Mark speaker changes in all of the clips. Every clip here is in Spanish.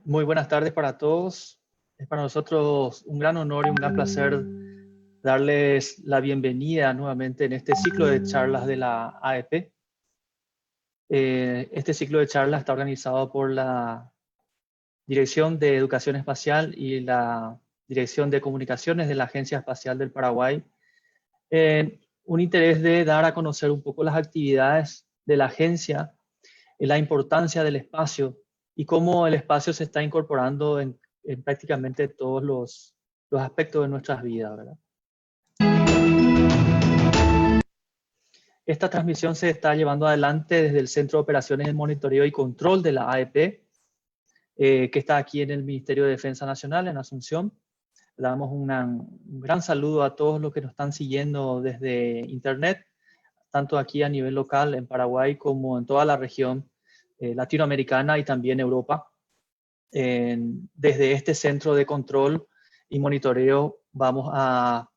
Speaker 1: Muy buenas tardes para todos. Es para nosotros un gran honor y un gran placer darles la bienvenida nuevamente en este ciclo de charlas de la AEP. Este ciclo de charlas está organizado por la Dirección de Educación Espacial y la Dirección de Comunicaciones de la Agencia Espacial del Paraguay, en un interés de dar a conocer un poco las actividades de la agencia, la importancia del espacio y cómo el espacio se está incorporando en prácticamente todos los aspectos de nuestras vidas, ¿verdad? Esta transmisión se está llevando adelante desde el Centro de Operaciones de Monitoreo y Control de la AEP, que está aquí en el Ministerio de Defensa Nacional, en Asunción. Le damos un gran saludo a todos los que nos están siguiendo desde Internet, tanto aquí a nivel local en Paraguay como en toda la región latinoamericana y también Europa. Desde este centro de control y monitoreo vamos a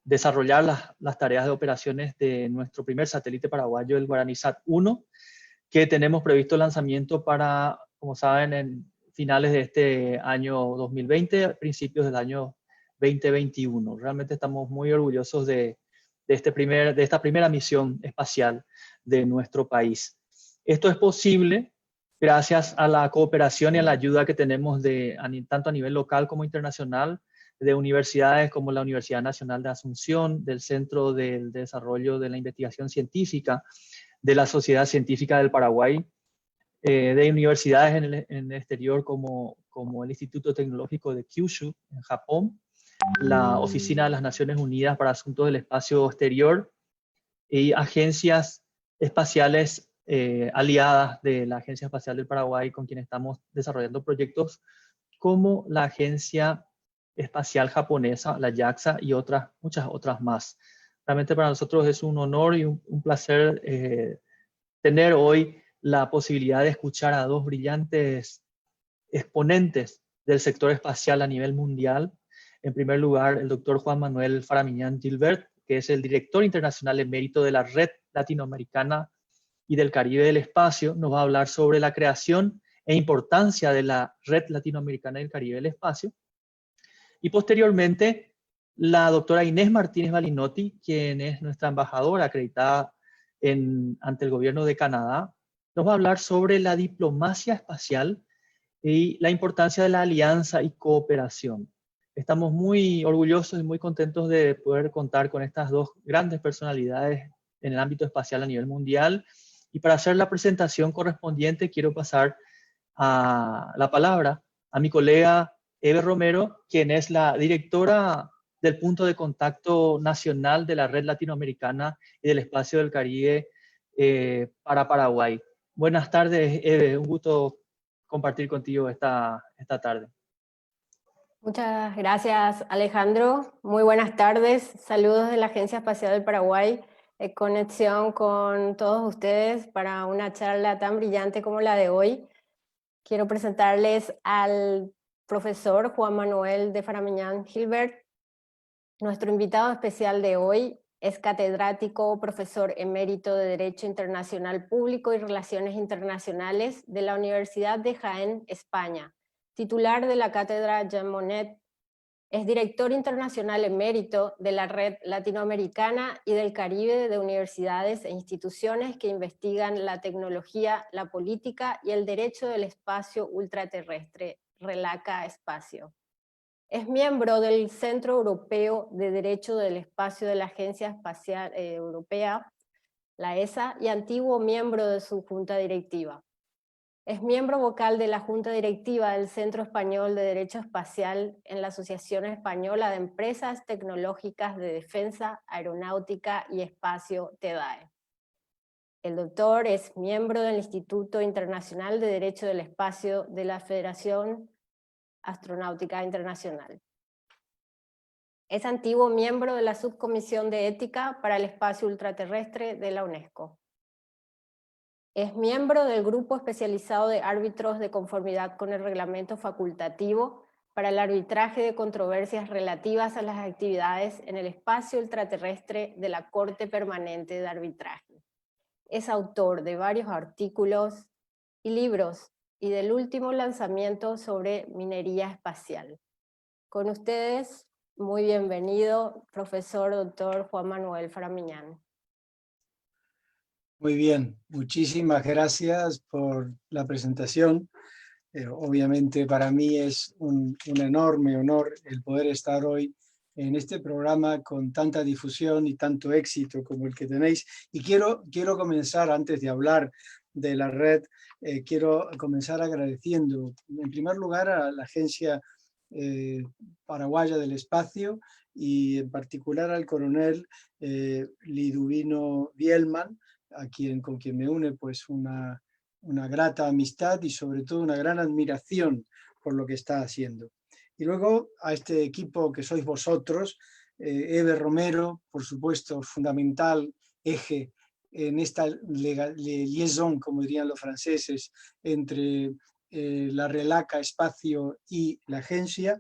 Speaker 1: desarrollar las tareas de operaciones de nuestro primer satélite paraguayo, el GuaraniSat-1, que tenemos previsto el lanzamiento para, como saben, en finales de este año 2020, principios del año 2021. Realmente estamos muy orgullosos de esta primera misión espacial de nuestro país. Esto es posible gracias a la cooperación y a la ayuda que tenemos tanto a nivel local como internacional, de universidades como la Universidad Nacional de Asunción, del Centro del Desarrollo de la Investigación Científica, de la Sociedad Científica del Paraguay, de universidades en el exterior como el Instituto Tecnológico de Kyushu en Japón, la Oficina de las Naciones Unidas para Asuntos del Espacio Exterior y agencias espaciales aliadas de la Agencia Espacial del Paraguay, con quienes estamos desarrollando proyectos como la Agencia Espacial Japonesa, la JAXA, y muchas otras más. Realmente para nosotros es un honor y un placer tener hoy la posibilidad de escuchar a dos brillantes exponentes del sector espacial a nivel mundial. En primer lugar, el doctor Juan Manuel Faramiñán Gilbert, que es el director internacional emérito de la Red Latinoamericana y del Caribe del Espacio, nos va a hablar sobre la creación e importancia de la Red Latinoamericana del Caribe del Espacio. Y posteriormente, la doctora Inés Martínez Balinotti, quien es nuestra embajadora acreditada ante el gobierno de Canadá, nos va a hablar sobre la diplomacia espacial y la importancia de la alianza y cooperación. Estamos muy orgullosos y muy contentos de poder contar con estas dos grandes personalidades en el ámbito espacial a nivel mundial. Y para hacer la presentación correspondiente, quiero pasar la palabra a mi colega Eve Romero, quien es la directora del punto de contacto nacional de la Red Latinoamericana y del Espacio del Caribe para Paraguay. Buenas tardes, Eve. Un gusto compartir contigo esta tarde.
Speaker 2: Muchas gracias, Alejandro. Muy buenas tardes. Saludos de la Agencia Espacial del Paraguay, en conexión con todos ustedes para una charla tan brillante como la de hoy. Quiero presentarles al profesor Juan Manuel de Faramiñán Gilbert. Nuestro invitado especial de hoy es catedrático, profesor emérito de Derecho Internacional Público y Relaciones Internacionales de la Universidad de Jaén, España, titular de la Cátedra Jean Monnet. Es director internacional emérito de la Red Latinoamericana y del Caribe de universidades e instituciones que investigan la tecnología, la política y el derecho del espacio ultraterrestre, RELACA Espacio. Es miembro del Centro Europeo de Derecho del Espacio de la Agencia Espacial Europea, la ESA, y antiguo miembro de su junta directiva. Es miembro vocal de la Junta Directiva del Centro Español de Derecho Espacial en la Asociación Española de Empresas Tecnológicas de Defensa, Aeronáutica y Espacio, TEDAE. El doctor es miembro del Instituto Internacional de Derecho del Espacio de la Federación Astronáutica Internacional. Es antiguo miembro de la Subcomisión de Ética para el Espacio Ultraterrestre de la UNESCO. Es miembro del Grupo Especializado de Árbitros de Conformidad con el Reglamento Facultativo para el arbitraje de controversias relativas a las actividades en el espacio ultraterrestre de la Corte Permanente de Arbitraje. Es autor de varios artículos y libros y del último lanzamiento sobre minería espacial. Con ustedes, muy bienvenido, profesor doctor Juan Manuel Framiñán.
Speaker 3: Muy bien, muchísimas gracias por la presentación. Obviamente para mí es un enorme honor el poder estar hoy en este programa con tanta difusión y tanto éxito como el que tenéis. Y quiero comenzar, antes de hablar de la red, quiero comenzar agradeciendo, en primer lugar, a la Agencia Paraguaya del Espacio y en particular al coronel Liduvino Bielman, con quien me une pues una grata amistad y sobre todo una gran admiración por lo que está haciendo. Y luego a este equipo que sois vosotros, Eve Romero, por supuesto, fundamental eje en esta liaison, como dirían los franceses, entre la Relaca Espacio y la agencia,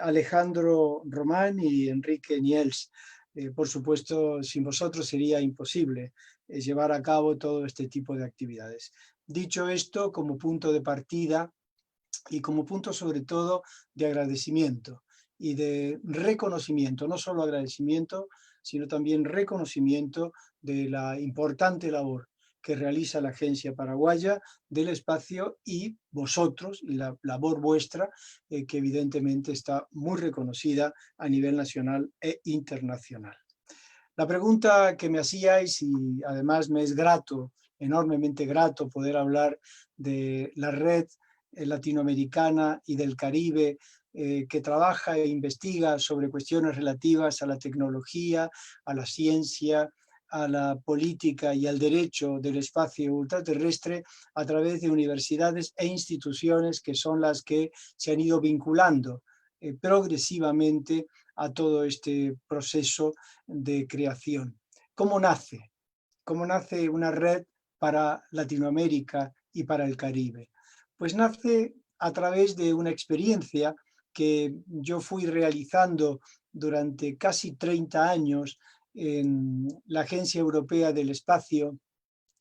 Speaker 3: Alejandro Román y Enrique Niels. Por supuesto, sin vosotros sería imposible llevar a cabo todo este tipo de actividades. Dicho esto, como punto de partida y como punto sobre todo de agradecimiento y de reconocimiento, no solo agradecimiento, sino también reconocimiento de la importante labor que realiza la Agencia Paraguaya del Espacio y vosotros, y la labor vuestra, que evidentemente está muy reconocida a nivel nacional e internacional. La pregunta que me hacíais, y además me es grato, enormemente grato poder hablar de la red latinoamericana y del Caribe, que trabaja e investiga sobre cuestiones relativas a la tecnología, a la ciencia, a la política y al derecho del espacio ultraterrestre a través de universidades e instituciones que son las que se han ido vinculando progresivamente a todo este proceso de creación. ¿Cómo nace? ¿Cómo nace una red para Latinoamérica y para el Caribe? Pues nace a través de una experiencia que yo fui realizando durante casi 30 años en la Agencia Europea del Espacio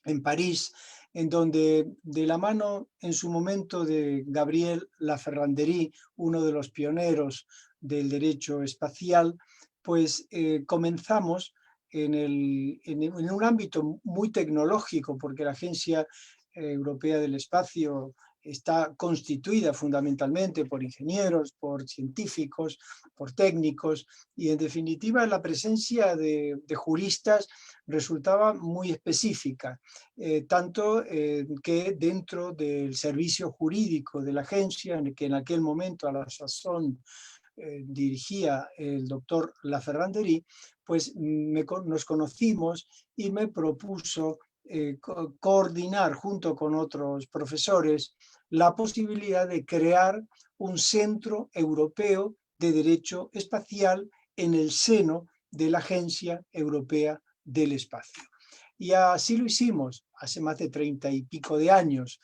Speaker 3: en París, en donde de la mano en su momento de Gabriel Laferrandéry, uno de los pioneros del derecho espacial, pues comenzamos en un ámbito muy tecnológico, porque la Agencia Europea del Espacio está constituida fundamentalmente por ingenieros, por científicos, por técnicos, y en definitiva la presencia de juristas resultaba muy específica, tanto que dentro del servicio jurídico de la agencia, que en aquel momento a la sazón dirigía el doctor Laferrandéry, pues nos conocimos y me propuso coordinar junto con otros profesores la posibilidad de crear un centro europeo de derecho espacial en el seno de la Agencia Europea del Espacio. Y así lo hicimos hace más de 30 y pico de años,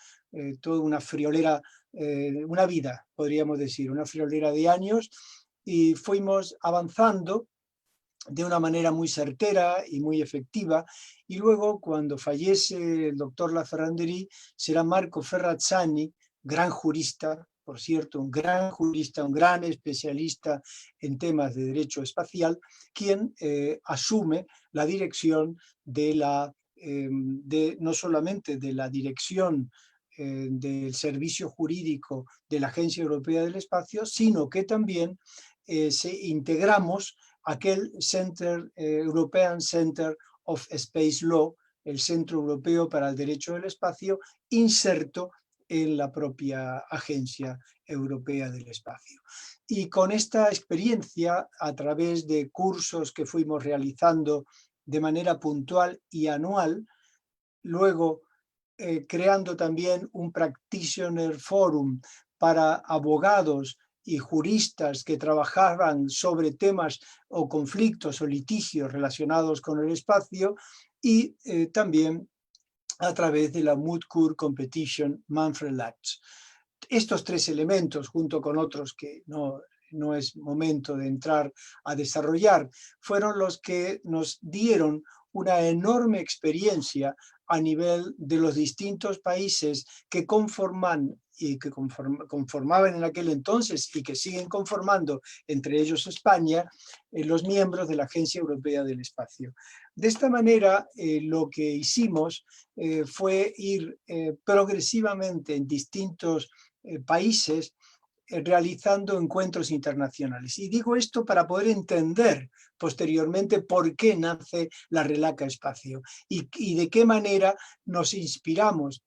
Speaker 3: toda una friolera, una vida, podríamos decir, una friolera de años, y fuimos avanzando de una manera muy certera y muy efectiva, y luego cuando fallece el doctor Laferrandéry será Marco Ferrazzani, gran jurista, por cierto, un gran jurista, un gran especialista en temas de derecho espacial, quien asume la dirección no solamente de la dirección del servicio jurídico de la Agencia Europea del Espacio, sino que también integramos aquel European Center of Space Law, el Centro Europeo para el Derecho del Espacio, inserto en la propia Agencia Europea del Espacio. Y con esta experiencia, a través de cursos que fuimos realizando de manera puntual y anual, luego creando también un Practitioner Forum para abogados y juristas que trabajaban sobre temas o conflictos o litigios relacionados con el espacio, y también a través de la Moot-Court Competition Manfred Lach. Estos tres elementos, junto con otros que no es momento de entrar a desarrollar, fueron los que nos dieron una enorme experiencia a nivel de los distintos países que conforman y que conformaban en aquel entonces y que siguen conformando, entre ellos España, los miembros de la Agencia Europea del Espacio. De esta manera, lo que hicimos fue ir progresivamente en distintos países realizando encuentros internacionales. Y digo esto para poder entender posteriormente por qué nace la Relaca Espacio y de qué manera nos inspiramos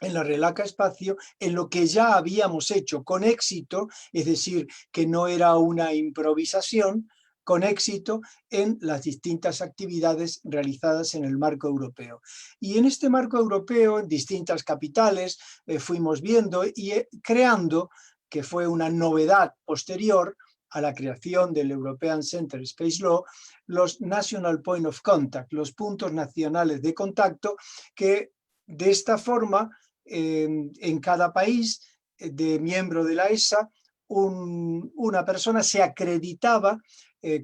Speaker 3: en la Relaca Espacio en lo que ya habíamos hecho con éxito, es decir, que no era una improvisación, con éxito en las distintas actividades realizadas en el marco europeo. Y en este marco europeo, en distintas capitales, fuimos viendo y creando, que fue una novedad posterior a la creación del European Center Space Law, los National Point of Contact, los puntos nacionales de contacto, que de esta forma, en cada país de miembro de la ESA, una persona se acreditaba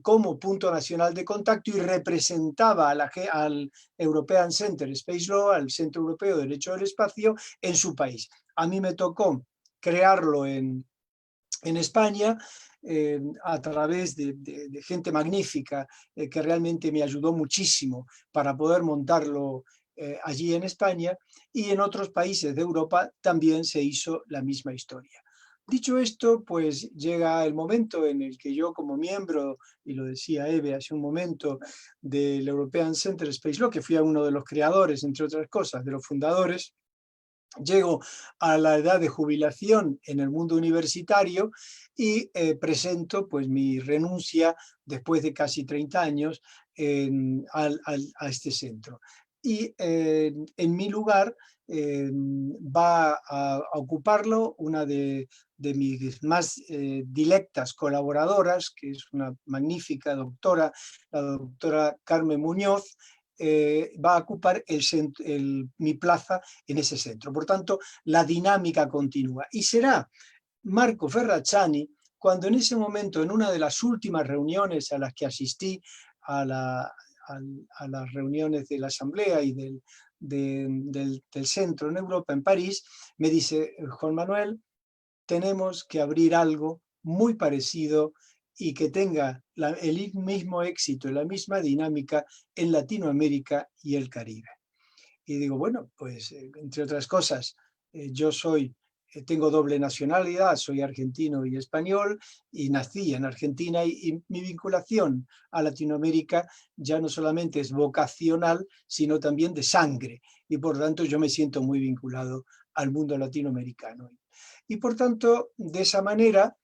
Speaker 3: como punto nacional de contacto y representaba al European Center Space Law, al Centro Europeo de Derecho del Espacio, en su país. A mí me tocó crearlo en España, a través de gente magnífica que realmente me ayudó muchísimo para poder montarlo allí en España, y en otros países de Europa también se hizo la misma historia. Dicho esto, pues llega el momento en el que yo, como miembro, y lo decía Eve hace un momento, del European Center Space Law, que fui uno de los creadores, entre otras cosas, de los fundadores, llego a la edad de jubilación en el mundo universitario y presento pues mi renuncia después de casi 30 años a este centro. Y en mi lugar va a ocuparlo una de mis más directas colaboradoras, que es una magnífica doctora, la doctora Carmen Muñoz, va a ocupar mi plaza en ese centro. Por tanto, la dinámica continúa. Y será Marco Ferracciani cuando en ese momento, en una de las últimas reuniones a las que asistí, a las reuniones de la Asamblea y del centro en Europa, en París, me dice: Juan Manuel, tenemos que abrir algo muy parecido y que tenga el mismo éxito, la misma dinámica en Latinoamérica y el Caribe. Y digo, bueno, pues entre otras cosas, yo tengo doble nacionalidad, soy argentino y español, y nací en Argentina, y mi vinculación a Latinoamérica ya no solamente es vocacional, sino también de sangre, y por tanto yo me siento muy vinculado al mundo latinoamericano. Y por tanto, de esa manera,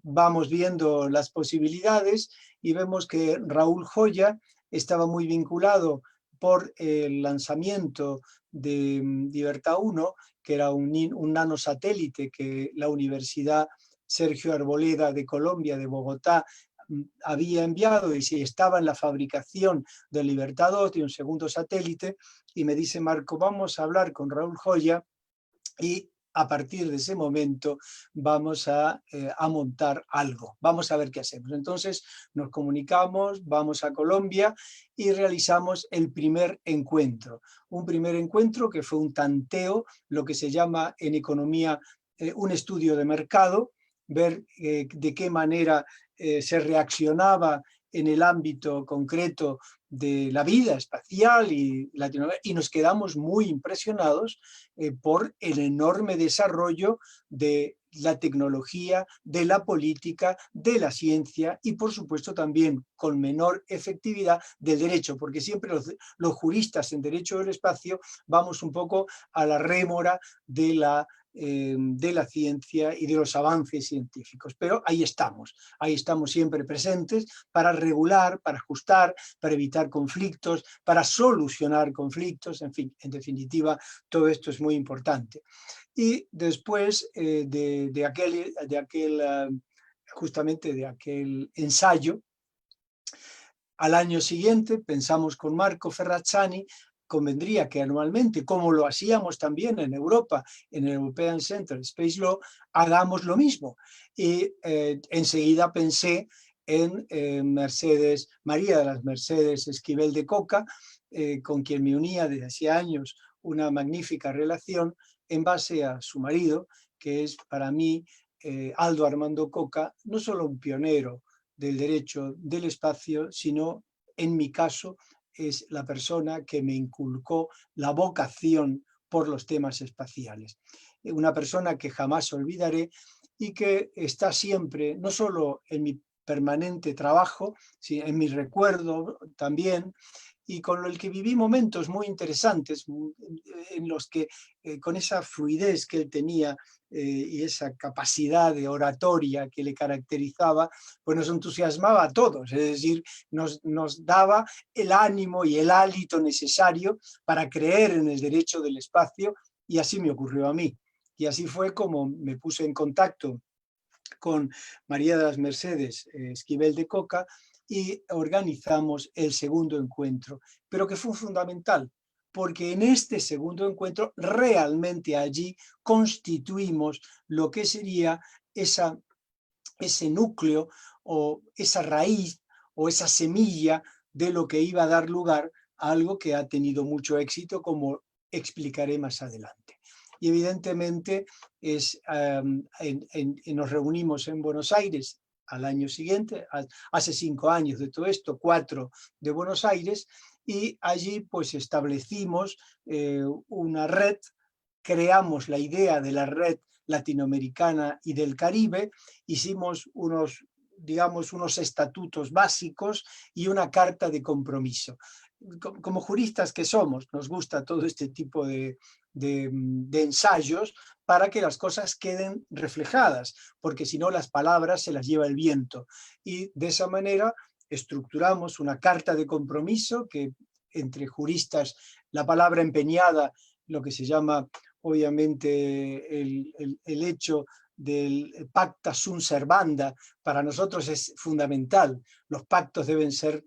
Speaker 3: vamos viendo las posibilidades y vemos que Raúl Joya estaba muy vinculado por el lanzamiento de Libertad 1, que era un nanosatélite que la Universidad Sergio Arboleda de Colombia, de Bogotá, había enviado, y si estaba en la fabricación de Libertad 2, de un segundo satélite, y me dice: Marco, vamos a hablar con Raúl Joya y a partir de ese momento vamos a montar algo, vamos a ver qué hacemos. Entonces nos comunicamos, vamos a Colombia y realizamos el primer encuentro. Un primer encuentro que fue un tanteo, lo que se llama en economía un estudio de mercado, ver de qué manera se reaccionaba en el ámbito concreto de la vida espacial y Latinoamérica, y nos quedamos muy impresionados por el enorme desarrollo de la tecnología, de la política, de la ciencia y por supuesto también con menor efectividad del derecho, porque siempre los juristas en derecho del espacio vamos un poco a la rémora de la ciencia y de los avances científicos, pero ahí estamos siempre presentes para regular, para ajustar, para evitar conflictos, para solucionar conflictos, en fin, en definitiva, todo esto es muy importante. Y después justamente de aquel ensayo, al año siguiente pensamos con Marco Ferracciani, convendría que anualmente, como lo hacíamos también en Europa, en el European Center Space Law, hagamos lo mismo. Y enseguida pensé en María de las Mercedes Esquivel de Coca, con quien me unía desde hacía años una magnífica relación en base a su marido, que es para mí Aldo Armando Coca, no solo un pionero del derecho del espacio, sino en mi caso es la persona que me inculcó la vocación por los temas espaciales. Una persona que jamás olvidaré y que está siempre, no solo en mi permanente trabajo, sino en mi recuerdo también, y con el que viví momentos muy interesantes en los que con esa fluidez que él tenía y esa capacidad de oratoria que le caracterizaba, pues nos entusiasmaba a todos, es decir, nos daba el ánimo y el hálito necesario para creer en el derecho del espacio, y así me ocurrió a mí. Y así fue como me puse en contacto con María de las Mercedes Esquivel de Coca y organizamos el segundo encuentro, pero que fue fundamental, porque en este segundo encuentro realmente allí constituimos lo que sería ese núcleo o esa raíz o esa semilla de lo que iba a dar lugar a algo que ha tenido mucho éxito, como explicaré más adelante. Y evidentemente nos reunimos en Buenos Aires al año siguiente, hace 5 años de todo esto, 4 de Buenos Aires, y allí pues establecimos una red, creamos la idea de la red latinoamericana y del Caribe, hicimos unos estatutos básicos y una carta de compromiso. Como juristas que somos, nos gusta todo este tipo de ensayos para que las cosas queden reflejadas, porque si no las palabras se las lleva el viento. Y de esa manera estructuramos una carta de compromiso que entre juristas, la palabra empeñada, lo que se llama obviamente el hecho del pacta sunt servanda, para nosotros es fundamental. Los pactos deben ser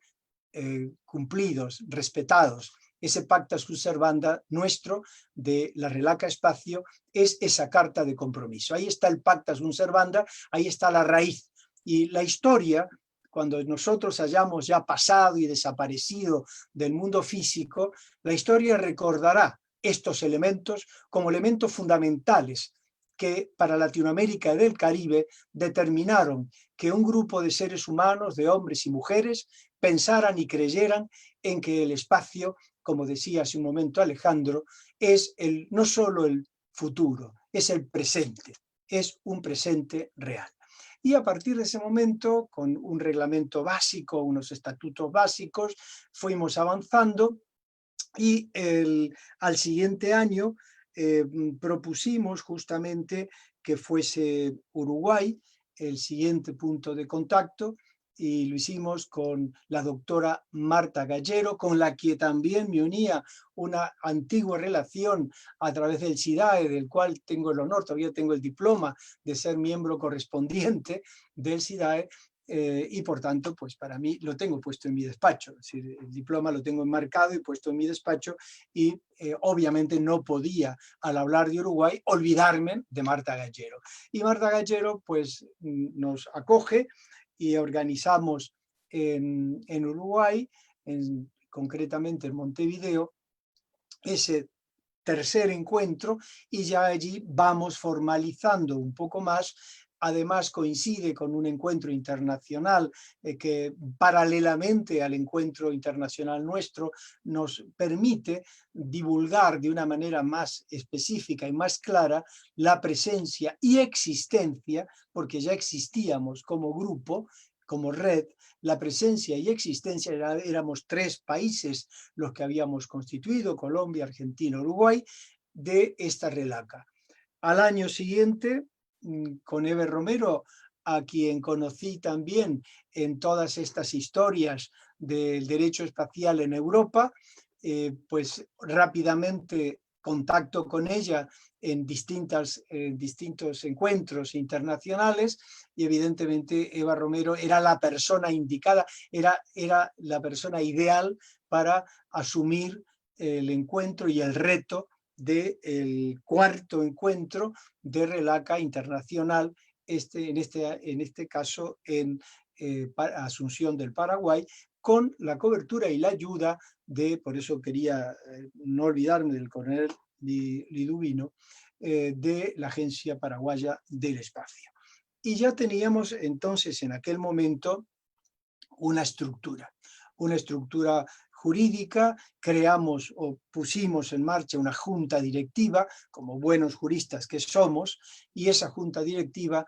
Speaker 3: cumplidos, respetados. Ese pacta sunt servanda nuestro de la Relaca Espacio es esa carta de compromiso. Ahí está el pacta sunt servanda, ahí está la raíz. Y la historia, cuando nosotros hayamos ya pasado y desaparecido del mundo físico, la historia recordará estos elementos como elementos fundamentales que para Latinoamérica y del Caribe determinaron que un grupo de seres humanos, de hombres y mujeres, pensaran y creyeran en que el espacio, como decía hace un momento Alejandro, es no solo el futuro, es el presente, es un presente real. Y a partir de ese momento, con un reglamento básico, unos estatutos básicos, fuimos avanzando y al siguiente año propusimos justamente que fuese Uruguay el siguiente punto de contacto, y lo hicimos con la doctora Marta Gallero, con la que también me unía una antigua relación a través del SIDAE, del cual tengo el honor, todavía tengo el diploma de ser miembro correspondiente del SIDAE, y por tanto, pues para mí lo tengo puesto en mi despacho, es decir, el diploma lo tengo enmarcado y puesto en mi despacho, y obviamente no podía, al hablar de Uruguay, olvidarme de Marta Gallero. Y Marta Gallero pues nos acoge y organizamos en Uruguay, concretamente en Montevideo, ese tercer encuentro, y ya allí vamos formalizando un poco más. Además coincide con un encuentro internacional que paralelamente al encuentro internacional nuestro nos permite divulgar de una manera más específica y más clara la presencia y existencia, porque ya existíamos como grupo, como red, la presencia y existencia, éramos 3 países los que habíamos constituido, Colombia, Argentina, Uruguay, de esta relaca. Al año siguiente, con Eve Romero, a quien conocí también en todas estas historias del derecho espacial en Europa, pues rápidamente contacto con ella en distintos encuentros internacionales, y evidentemente Eva Romero era la persona indicada, era la persona ideal para asumir el encuentro y el reto del cuarto encuentro de Relaca Internacional, en este caso en Asunción del Paraguay, con la cobertura y la ayuda por eso quería no olvidarme del coronel Liduvino, de la Agencia Paraguaya del Espacio. Y ya teníamos entonces en aquel momento una estructura jurídica, creamos o pusimos en marcha una junta directiva, como buenos juristas que somos, y esa junta directiva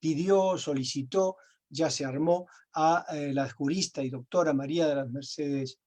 Speaker 3: pidió, solicitó, ya se armó a la jurista y doctora María de las Mercedes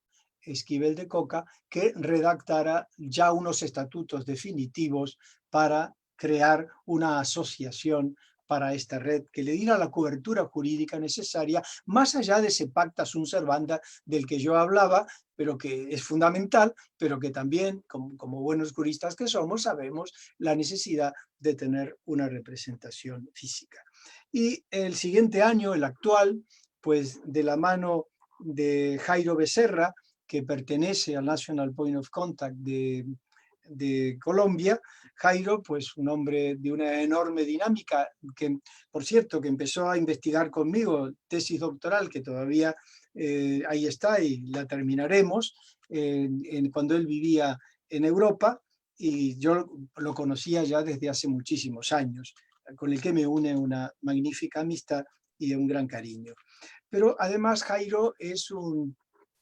Speaker 3: Esquivel de Coca, que redactara ya unos estatutos definitivos para crear una asociación para esta red que le diera la cobertura jurídica necesaria, más allá de ese pacta sunt servanda del que yo hablaba, pero que es fundamental, pero que también, como buenos juristas que somos, sabemos la necesidad de tener una representación física. Y el siguiente año, el actual, pues de la mano de Jairo Becerra, que pertenece al National Point of Contact de Colombia. Jairo, pues un hombre de una enorme dinámica, que por cierto, que empezó a investigar conmigo, tesis doctoral, que todavía ahí está y la terminaremos, cuando él vivía en Europa, y yo lo conocía ya desde hace muchísimos años, con el que me une una magnífica amistad y un gran cariño. Pero además Jairo es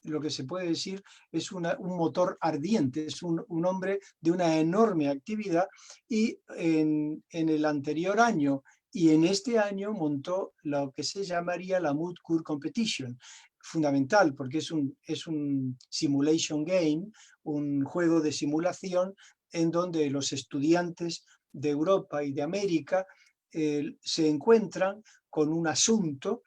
Speaker 3: lo que se puede decir, es un motor ardiente, es un hombre de una enorme actividad, y en el anterior año y en este año montó lo que se llamaría la Moot Court Competition, fundamental porque es un simulation game, un juego de simulación en donde los estudiantes de Europa y de América se encuentran con un asunto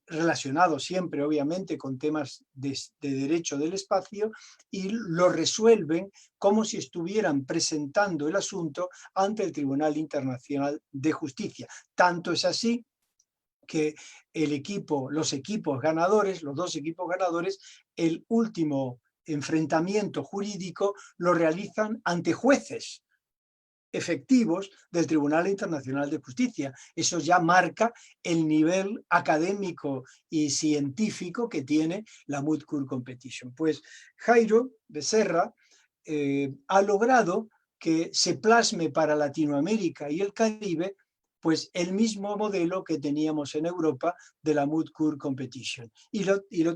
Speaker 3: relacionado siempre, obviamente, con temas de derecho del espacio, y lo resuelven como si estuvieran presentando el asunto ante el Tribunal Internacional de Justicia. Tanto es así que los equipos ganadores, los dos equipos ganadores, el último enfrentamiento jurídico lo realizan ante jueces efectivos del Tribunal Internacional de Justicia. Eso ya marca el nivel académico y científico que tiene la Moot Court Competition. Pues Jairo Becerra ha logrado que se plasme para Latinoamérica y el Caribe pues el mismo modelo que teníamos en Europa de la Moot Court Competition. Y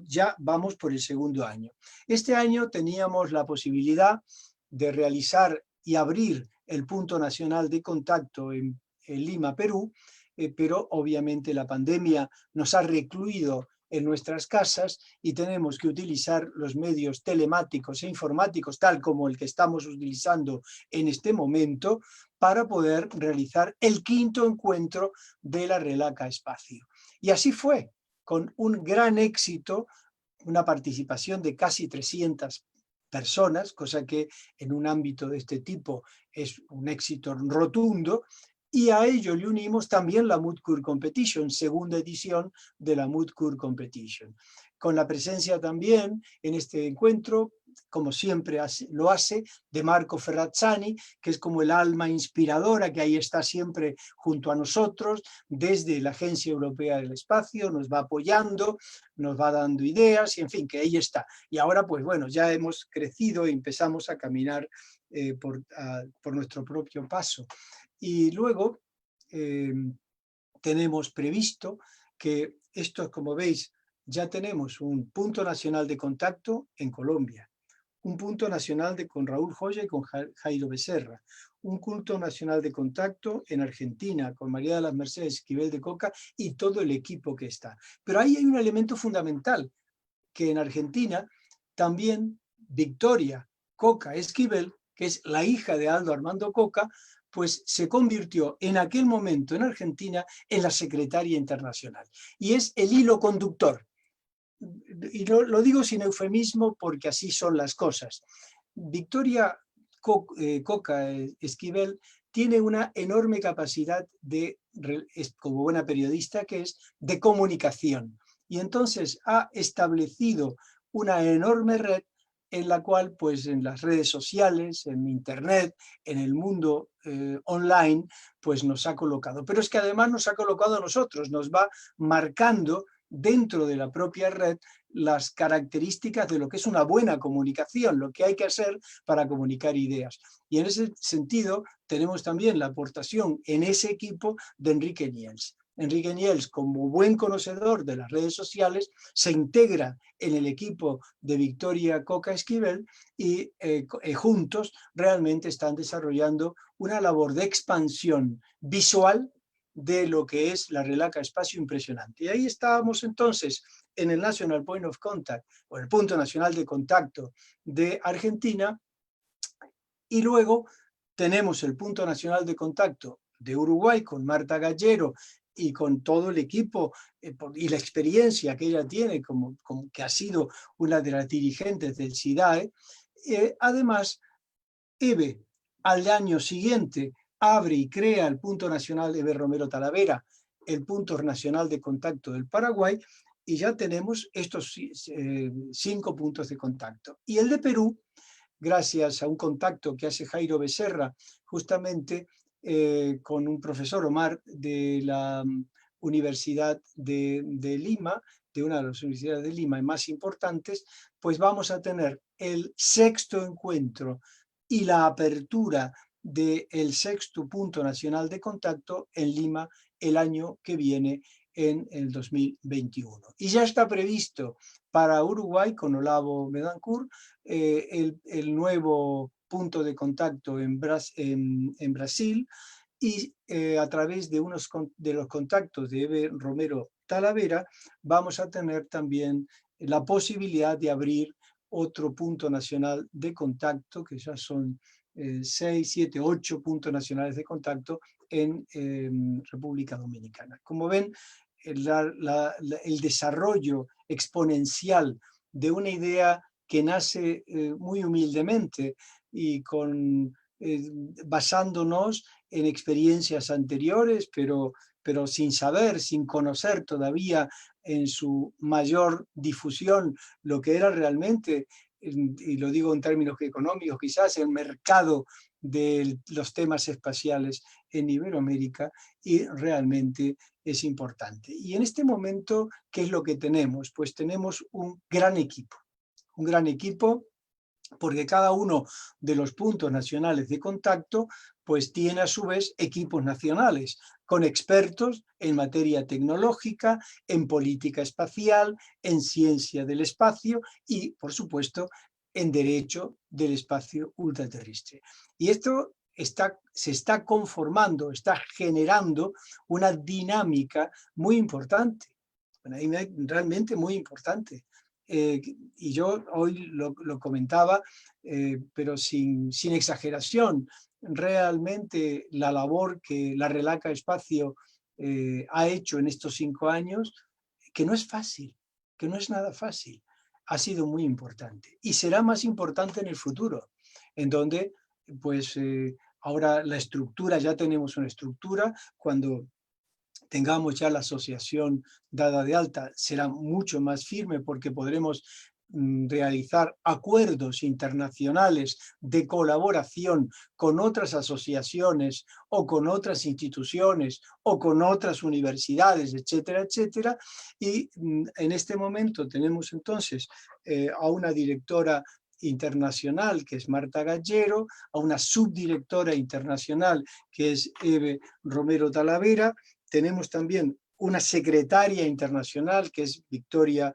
Speaker 3: ya vamos por el segundo año. Este año teníamos la posibilidad de realizar y abrir el punto nacional de contacto en Lima, Perú, pero obviamente la pandemia nos ha recluido en nuestras casas y tenemos que utilizar los medios telemáticos e informáticos, tal como el que estamos utilizando en este momento, para poder realizar el quinto encuentro de la Relaca Espacio. Y así fue, con un gran éxito, una participación de casi 300 personas, cosa que en un ámbito de este tipo es un éxito rotundo, y a ello le unimos también la Moot Court Competition, segunda edición de la Moot Court Competition, con la presencia también en este encuentro, como siempre lo hace, de Marco Ferrazzani, que es como el alma inspiradora que ahí está siempre junto a nosotros, desde la Agencia Europea del Espacio, nos va apoyando, nos va dando ideas, y en fin, que ahí está. Y ahora, pues bueno, ya hemos crecido y empezamos a caminar por nuestro propio paso. Y luego tenemos previsto que esto, como veis, ya tenemos un punto nacional de contacto en Colombia, un punto nacional con Raúl Joya y con Jairo Becerra, un punto nacional de contacto en Argentina con María de las Mercedes Esquivel de Coca y todo el equipo que está. Pero ahí hay un elemento fundamental, que en Argentina también Victoria Coca Esquivel, que es la hija de Aldo Armando Coca, pues se convirtió en aquel momento en Argentina en la secretaria internacional. Y es el hilo conductor. Y lo digo sin eufemismo porque así son las cosas. Victoria Coca Esquivel tiene una enorme capacidad como buena periodista que es, de comunicación. Y entonces ha establecido una enorme red en la cual, pues en las redes sociales, en internet, en el mundo online, pues nos ha colocado. Pero es que además nos ha colocado a nosotros, nos va marcando dentro de la propia red las características de lo que es una buena comunicación, lo que hay que hacer para comunicar ideas. Y en ese sentido tenemos también la aportación en ese equipo de Enrique Niels. Enrique Niels, como buen conocedor de las redes sociales, se integra en el equipo de Victoria Coca Esquivel y juntos realmente están desarrollando una labor de expansión visual de lo que es la Relaca Espacio impresionante. Y ahí estábamos entonces en el National Point of Contact, o el punto nacional de contacto de Argentina, y luego tenemos el punto nacional de contacto de Uruguay con Marta Gallero y con todo el equipo y la experiencia que ella tiene, como que ha sido una de las dirigentes del SIDAE. Además, EVE al año siguiente abre y crea el punto nacional de Eve Romero Talavera, el punto nacional de contacto del Paraguay, y ya tenemos estos 5 puntos de contacto. Y el de Perú, gracias a un contacto que hace Jairo Becerra, justamente con un profesor Omar de la Universidad de Lima, de una de las universidades de Lima más importantes, pues vamos a tener el 6º encuentro y la apertura del 6º punto nacional de contacto en Lima el año que viene, en el 2021. Y ya está previsto para Uruguay, con Olavo Betancourt, el nuevo punto de contacto en Brasil, y a través de de los contactos de Eve Romero Talavera vamos a tener también la posibilidad de abrir otro punto nacional de contacto, que ya son 6, 7, 8 puntos nacionales de contacto en República Dominicana. Como ven, el desarrollo exponencial de una idea que nace muy humildemente y basándonos en experiencias anteriores, pero sin saber, sin conocer todavía en su mayor difusión lo que era realmente, y lo digo en términos económicos, quizás el mercado de los temas espaciales en Iberoamérica, y realmente es importante. Y en este momento, ¿qué es lo que tenemos? Pues tenemos un gran equipo, porque cada uno de los puntos nacionales de contacto pues tiene a su vez equipos nacionales con expertos en materia tecnológica, en política espacial, en ciencia del espacio y, por supuesto, en derecho del espacio ultraterrestre. Y esto se está conformando, está generando una dinámica muy importante, realmente muy importante. Y yo hoy lo comentaba, pero sin exageración. Realmente la labor que la Relaca Espacio ha hecho en estos 5 años, que no es fácil, que no es nada fácil, ha sido muy importante. Y será más importante en el futuro, en donde pues ahora la estructura, ya tenemos una estructura, cuando tengamos ya la asociación dada de alta, será mucho más firme porque podremos realizar acuerdos internacionales de colaboración con otras asociaciones o con otras instituciones o con otras universidades, etcétera, etcétera. Y en este momento tenemos entonces a una directora internacional, que es Marta Gallero, a una subdirectora internacional, que es Eve Romero Talavera. Tenemos también una secretaria internacional, que es Victoria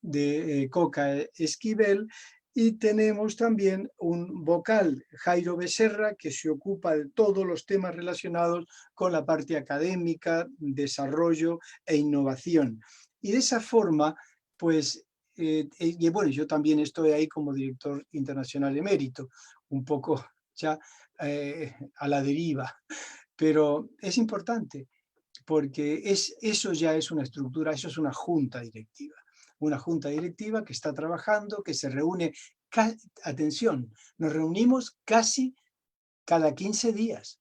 Speaker 3: de Coca Esquivel, y tenemos también un vocal, Jairo Becerra, que se ocupa de todos los temas relacionados con la parte académica, desarrollo e innovación. Y de esa forma, pues, y bueno, yo también estoy ahí como director internacional emérito, un poco ya a la deriva, pero es importante, porque eso ya es una estructura, eso es una junta directiva que está trabajando, que se reúne, atención, nos reunimos casi cada 15 días,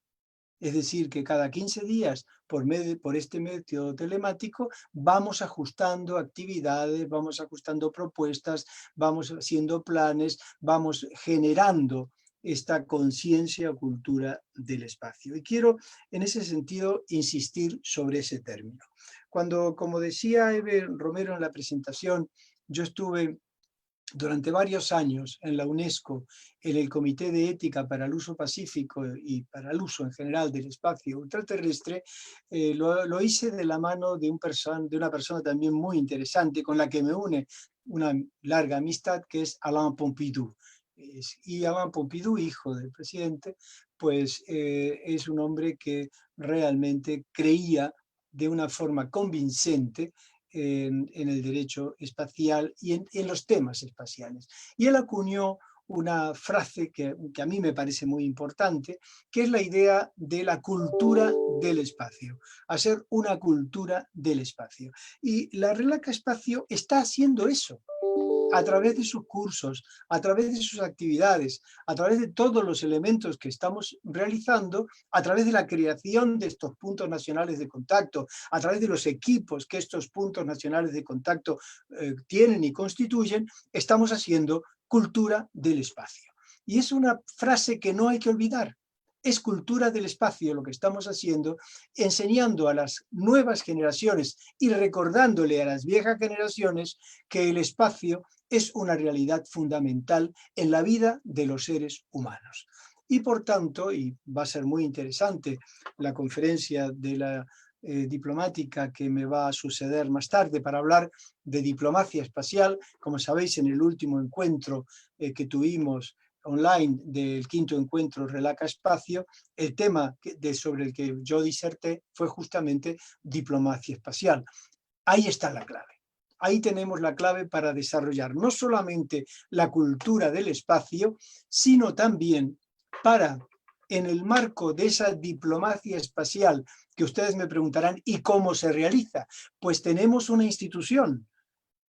Speaker 3: es decir, que cada 15 días por este método telemático vamos ajustando actividades, vamos ajustando propuestas, vamos haciendo planes, vamos generando esta conciencia o cultura del espacio. Y quiero, en ese sentido, insistir sobre ese término, Cuando, como decía Eve Romero en la presentación, yo estuve durante varios años en la UNESCO, en el Comité de Ética para el Uso Pacífico y para el uso en general del espacio ultraterrestre, lo hice de la mano de una persona también muy interesante, con la que me une una larga amistad, que es Alain Pompidou. Y Alain Pompidou, hijo del presidente, pues es un hombre que realmente creía de una forma convincente en el derecho espacial y en los temas espaciales. Y él acuñó una frase que a mí me parece muy importante, que es la idea de la cultura del espacio, hacer una cultura del espacio. Y la Relaca Espacio está haciendo eso, a través de sus cursos, a través de sus actividades, a través de todos los elementos que estamos realizando, a través de la creación de estos puntos nacionales de contacto, a través de los equipos que estos puntos nacionales de contacto tienen y constituyen, estamos haciendo cultura del espacio. Y es una frase que no hay que olvidar. Es cultura del espacio lo que estamos haciendo, enseñando a las nuevas generaciones y recordándole a las viejas generaciones que el espacio es una realidad fundamental en la vida de los seres humanos. Y por tanto, y va a ser muy interesante la conferencia de la diplomática que me va a suceder más tarde para hablar de diplomacia espacial. Como sabéis, en el último encuentro que tuvimos online del 5º encuentro Relaca Espacio, el tema sobre el que yo diserté fue justamente diplomacia espacial. Ahí está la clave. Ahí tenemos la clave para desarrollar no solamente la cultura del espacio, sino también para, en el marco de esa diplomacia espacial, que ustedes me preguntarán, ¿y cómo se realiza? Pues tenemos una institución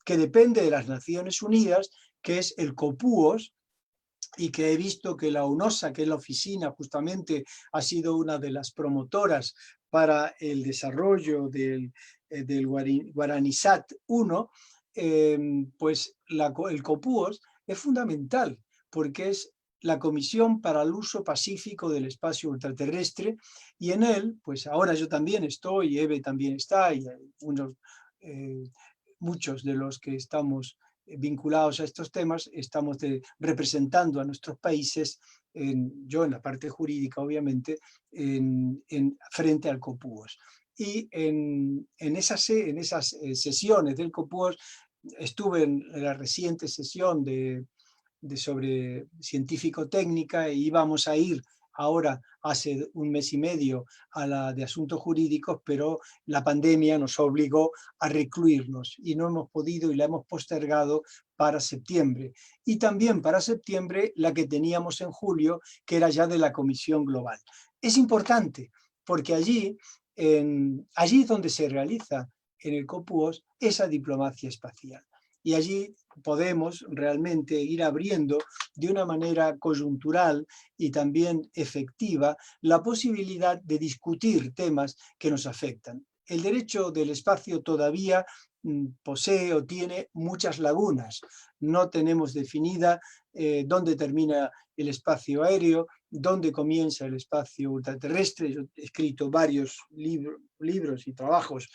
Speaker 3: que depende de las Naciones Unidas, que es el COPUOS, y que he visto que la UNOSA, que es la oficina, justamente ha sido una de las promotoras para el desarrollo del Guaranisat 1, pues el COPUOS es fundamental, porque es la Comisión para el Uso Pacífico del Espacio Ultraterrestre, y en él, pues ahora yo también estoy, Eve también está, y muchos de los que estamos vinculados a estos temas, estamos representando a nuestros países, yo en la parte jurídica obviamente, frente al COPUOS. Y en esas sesiones del COPUOS estuve en la reciente sesión sobre científico-técnica e íbamos a ir ahora hace un mes y medio a la de asuntos jurídicos, pero la pandemia nos obligó a recluirnos y no hemos podido y la hemos postergado para septiembre. Y también para septiembre la que teníamos en julio, que era ya de la Comisión Global. Es importante porque allí es donde se realiza en el COPUOS esa diplomacia espacial. Y allí podemos realmente ir abriendo de una manera coyuntural y también efectiva la posibilidad de discutir temas que nos afectan. El derecho del espacio todavía posee o tiene muchas lagunas. No tenemos definida dónde termina el espacio aéreo, dónde comienza el espacio ultraterrestre. Yo he escrito varios libros y trabajos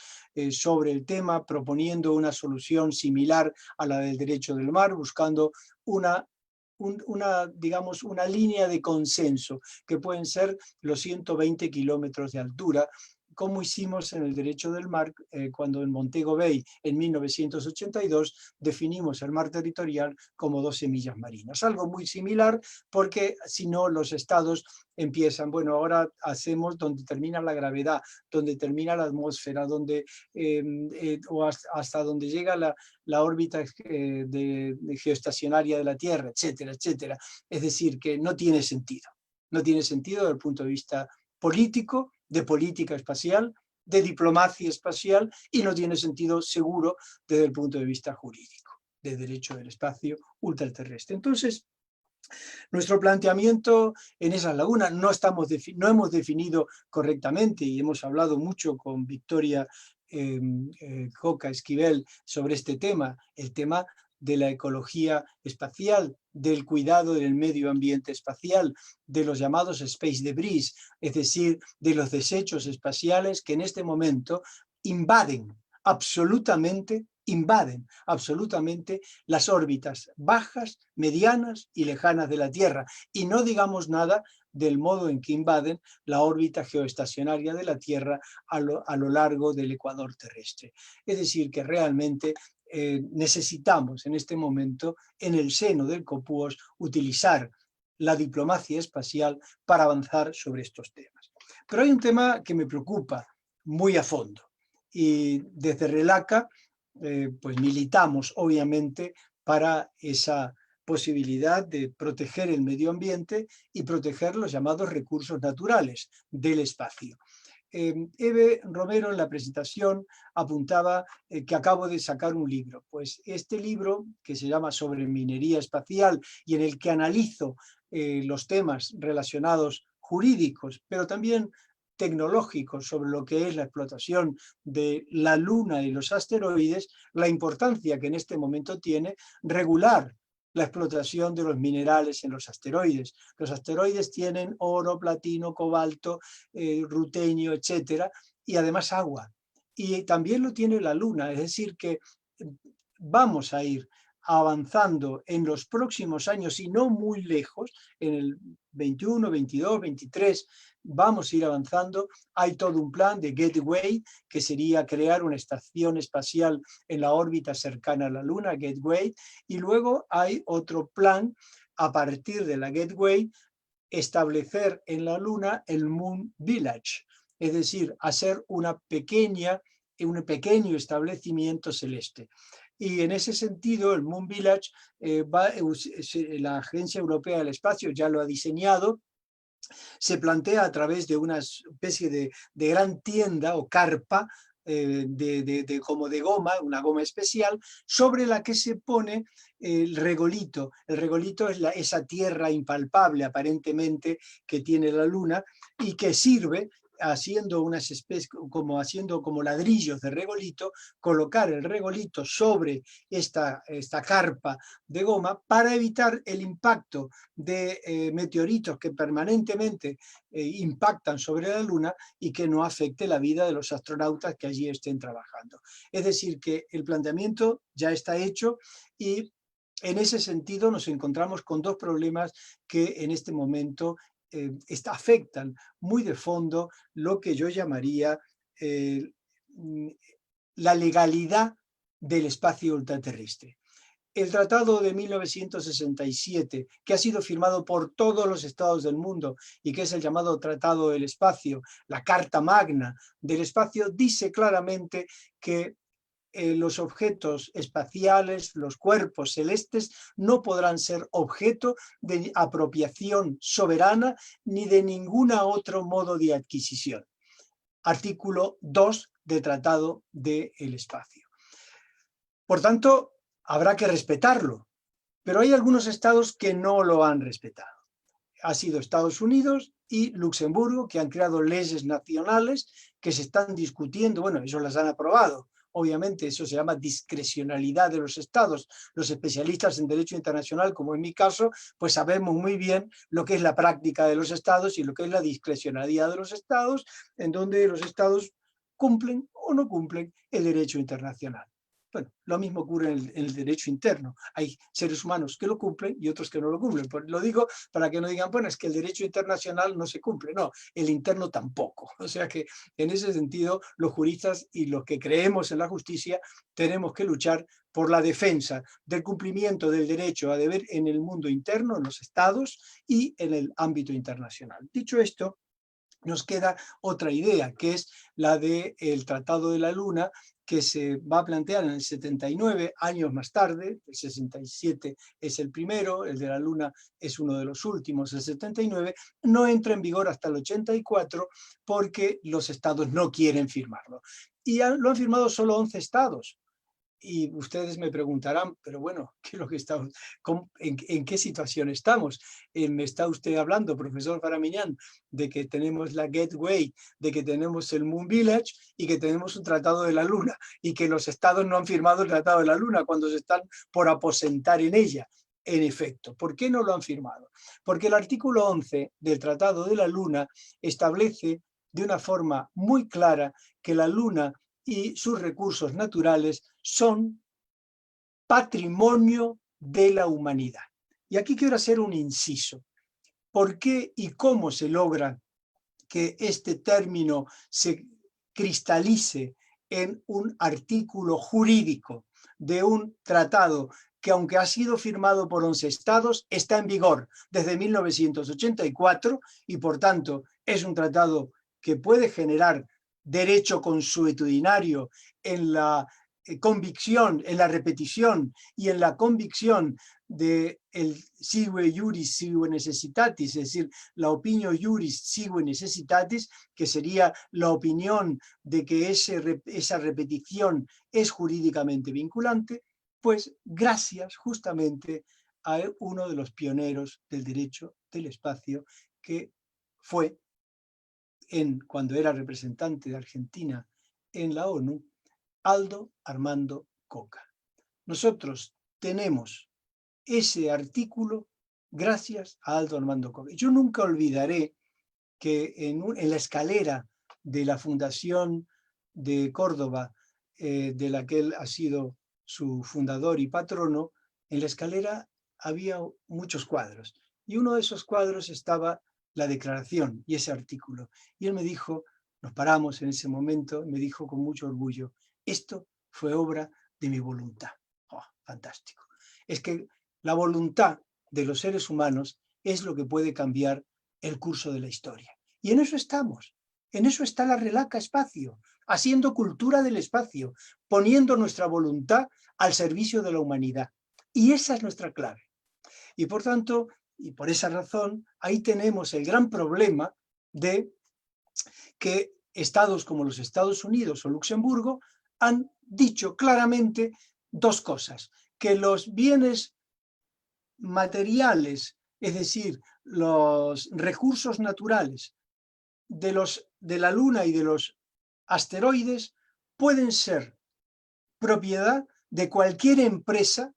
Speaker 3: sobre el tema, proponiendo una solución similar a la del derecho del mar, buscando digamos, una línea de consenso, que pueden ser los 120 kilómetros de altura, como hicimos en el derecho del mar, cuando en Montego Bay, en 1982, definimos el mar territorial como 12 millas marinas. Algo muy similar, porque si no los estados empiezan, bueno, ahora hacemos donde termina la gravedad, donde termina la atmósfera, o hasta donde llega la órbita geoestacionaria de la Tierra, etcétera, etcétera. Es decir, que no tiene sentido. No tiene sentido desde el punto de vista político, de política espacial, de diplomacia espacial, y no tiene sentido seguro desde el punto de vista jurídico, de derecho del espacio ultraterrestre. Entonces, nuestro planteamiento en esas lagunas no hemos definido correctamente, y hemos hablado mucho con Victoria Coca Esquivel sobre este tema, el tema de la ecología espacial, del cuidado del medio ambiente espacial, de los llamados space debris, es decir, de los desechos espaciales que en este momento invaden absolutamente las órbitas bajas, medianas y lejanas de la Tierra. Y no digamos nada del modo en que invaden la órbita geoestacionaria de la Tierra a lo largo del ecuador terrestre. Es decir, que realmente necesitamos en este momento, en el seno del COPUOS, utilizar la diplomacia espacial para avanzar sobre estos temas. Pero hay un tema que me preocupa muy a fondo, y desde RELACA pues militamos obviamente para esa posibilidad de proteger el medio ambiente y proteger los llamados recursos naturales del espacio. Eve Romero en la presentación apuntaba que acabo de sacar un libro. Pues este libro, que se llama Sobre minería espacial y en el que analizo los temas relacionados jurídicos, pero también tecnológicos sobre lo que es la explotación de la Luna y los asteroides, la importancia que en este momento tiene regular la explotación de los minerales en los asteroides. Los asteroides tienen oro, platino, cobalto, rutenio, etcétera, y además agua. Y también lo tiene la Luna, es decir que vamos a ir avanzando en los próximos años y no muy lejos, en el 21, 22, 23, vamos a ir avanzando. Hay todo un plan de Gateway, que sería crear una estación espacial en la órbita cercana a la Luna, Gateway, y luego hay otro plan a partir de la Gateway, establecer en la Luna el Moon Village, es decir, hacer un pequeño establecimiento celeste. Y en ese sentido, el Moon Village, la Agencia Europea del Espacio ya lo ha diseñado, se plantea a través de una especie de gran tienda o carpa, como de goma, una goma especial, sobre la que se pone el regolito. El regolito es esa tierra impalpable, aparentemente, que tiene la Luna y que sirve, haciendo unas especies, haciendo como ladrillos de regolito, colocar el regolito sobre esta carpa de goma para evitar el impacto de meteoritos que permanentemente impactan sobre la Luna y que no afecte la vida de los astronautas que allí estén trabajando. Es decir, que el planteamiento ya está hecho y en ese sentido nos encontramos con dos problemas que en este momento afectan muy de fondo lo que yo llamaría la legalidad del espacio ultraterrestre. El Tratado de 1967, que ha sido firmado por todos los estados del mundo y que es el llamado Tratado del Espacio, la Carta Magna del Espacio, dice claramente que los objetos espaciales, los cuerpos celestes, no podrán ser objeto de apropiación soberana ni de ningún otro modo de adquisición. Artículo 2 del Tratado del Espacio. Por tanto, habrá que respetarlo, pero hay algunos estados que no lo han respetado. Ha sido Estados Unidos y Luxemburgo, que han creado leyes nacionales que se están discutiendo, bueno, ellos las han aprobado. Obviamente eso se llama discrecionalidad de los estados. Los especialistas en derecho internacional, como en mi caso, pues sabemos muy bien lo que es la práctica de los estados y lo que es la discrecionalidad de los estados, en donde los estados cumplen o no cumplen el derecho internacional. Bueno, lo mismo ocurre en el derecho interno. Hay seres humanos que lo cumplen y otros que no lo cumplen. Lo digo para que no digan, bueno, es que el derecho internacional no se cumple. No, el interno tampoco. O sea que en ese sentido los juristas y los que creemos en la justicia tenemos que luchar por la defensa del cumplimiento del derecho a deber en el mundo interno, en los estados y en el ámbito internacional. Dicho esto, nos queda otra idea, que es la del Tratado de la Luna, que se va a plantear en el 79, años más tarde. El 67 es el primero, el de la Luna es uno de los últimos, el 79, no entra en vigor hasta el 84 porque los estados no quieren firmarlo. Y lo han firmado solo 11 estados. Y ustedes me preguntarán, pero bueno, ¿qué es lo que estamos, en qué situación estamos? Me está usted hablando, profesor Faramiñán, de que tenemos la Gateway, de que tenemos el Moon Village y que tenemos un Tratado de la Luna y que los estados no han firmado el Tratado de la Luna cuando se están por aposentar en ella. En efecto, ¿por qué no lo han firmado? Porque el artículo 11 del Tratado de la Luna establece de una forma muy clara que la Luna y sus recursos naturales son patrimonio de la humanidad. Y aquí quiero hacer un inciso. ¿Por qué y cómo se logra que este término se cristalice en un artículo jurídico de un tratado que, aunque ha sido firmado por 11 estados, está en vigor desde 1984 y, por tanto, es un tratado que puede generar derecho consuetudinario en la convicción, en la repetición y en la convicción de el sive iuris sive necessitatis, es decir, la opinio iuris sive necessitatis, que sería la opinión de que esa repetición es jurídicamente vinculante, pues gracias justamente a uno de los pioneros del derecho del espacio, que fue, cuando era representante de Argentina en la ONU, Aldo Armando Coca. Nosotros tenemos ese artículo gracias a Aldo Armando Coca. Yo nunca olvidaré que en la escalera de la Fundación de Córdoba, de la que él ha sido su fundador y patrono, en la escalera había muchos cuadros. Y uno de esos cuadros estaba la declaración y ese artículo. Y él me dijo, nos paramos en ese momento, y me dijo con mucho orgullo, esto fue obra de mi voluntad. Oh, fantástico. Es que la voluntad de los seres humanos es lo que puede cambiar el curso de la historia. Y en eso estamos. En eso está la Relaca Espacio, haciendo cultura del espacio, poniendo nuestra voluntad al servicio de la humanidad. Y esa es nuestra clave. Y por tanto, y por esa razón, ahí tenemos el gran problema de que estados como los Estados Unidos o Luxemburgo han dicho claramente dos cosas: que los bienes materiales, es decir, los recursos naturales de la Luna y de los asteroides, pueden ser propiedad de cualquier empresa,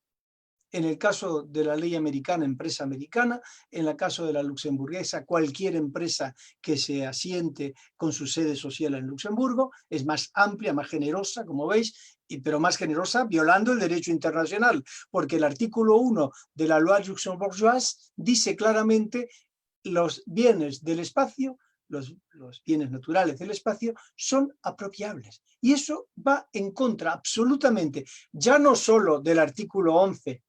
Speaker 3: en el caso de la ley americana, empresa americana, en el caso de la luxemburguesa, cualquier empresa que se asiente con su sede social en Luxemburgo. Es más amplia, más generosa, como veis, pero más generosa violando el derecho internacional, porque el artículo 1 de la Loi luxembourgeoise dice claramente los bienes del espacio, los bienes naturales del espacio son apropiables. Y eso va en contra absolutamente, ya no solo del artículo 11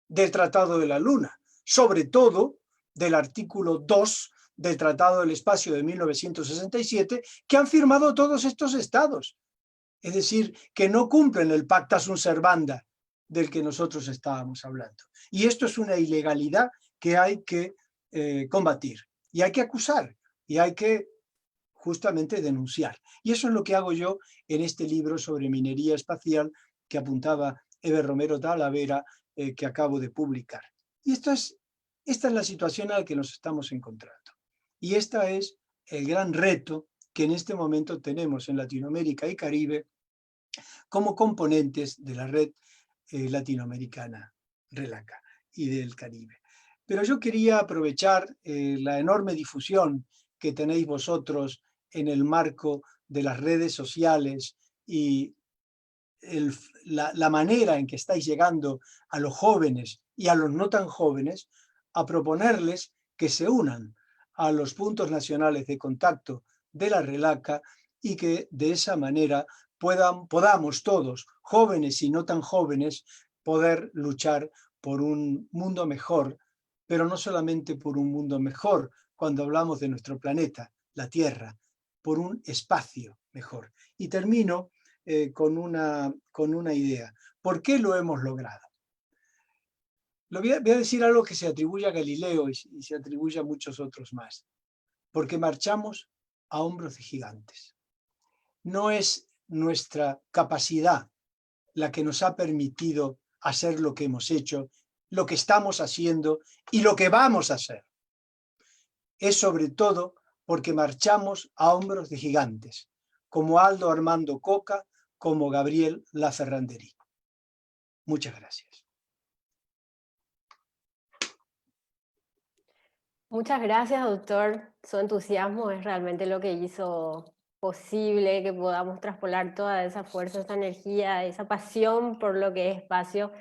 Speaker 3: del Tratado de la Luna, sobre todo del artículo 2 del Tratado del Espacio de 1967, que han firmado todos estos estados. Es decir, que no cumplen el Pacta Sunt Servanda del que nosotros estábamos hablando. Y esto es una ilegalidad que hay que combatir, y hay que acusar, y hay que justamente denunciar. Y eso es lo que hago yo en este libro sobre minería espacial que apuntaba Eber Romero Talavera, que acabo de publicar. Y esta es la situación a la que nos estamos encontrando. Y este es el gran reto que en este momento tenemos en Latinoamérica y Caribe como componentes de la red latinoamericana RELACA y del Caribe. Pero yo quería aprovechar la enorme difusión que tenéis vosotros en el marco de las redes sociales y la manera en que estáis llegando a los jóvenes y a los no tan jóvenes, a proponerles que se unan a los puntos nacionales de contacto de la RELACA y que de esa manera podamos todos, jóvenes y no tan jóvenes, poder luchar por un mundo mejor, pero no solamente por un mundo mejor cuando hablamos de nuestro planeta, la Tierra, por un espacio mejor. Y termino con una idea. ¿Por qué lo hemos logrado? Voy a decir algo que se atribuye a Galileo y se atribuye a muchos otros más. Porque marchamos a hombros de gigantes. No es nuestra capacidad la que nos ha permitido hacer lo que hemos hecho, lo que estamos haciendo y lo que vamos a hacer. Es sobre todo porque marchamos a hombros de gigantes, como Aldo Armando Coca, como Gabriel Laferranderi. Muchas gracias.
Speaker 2: Muchas gracias, doctor. Su entusiasmo es realmente lo que hizo posible que podamos traspolar toda esa fuerza, esa energía, esa pasión por lo que es espacio.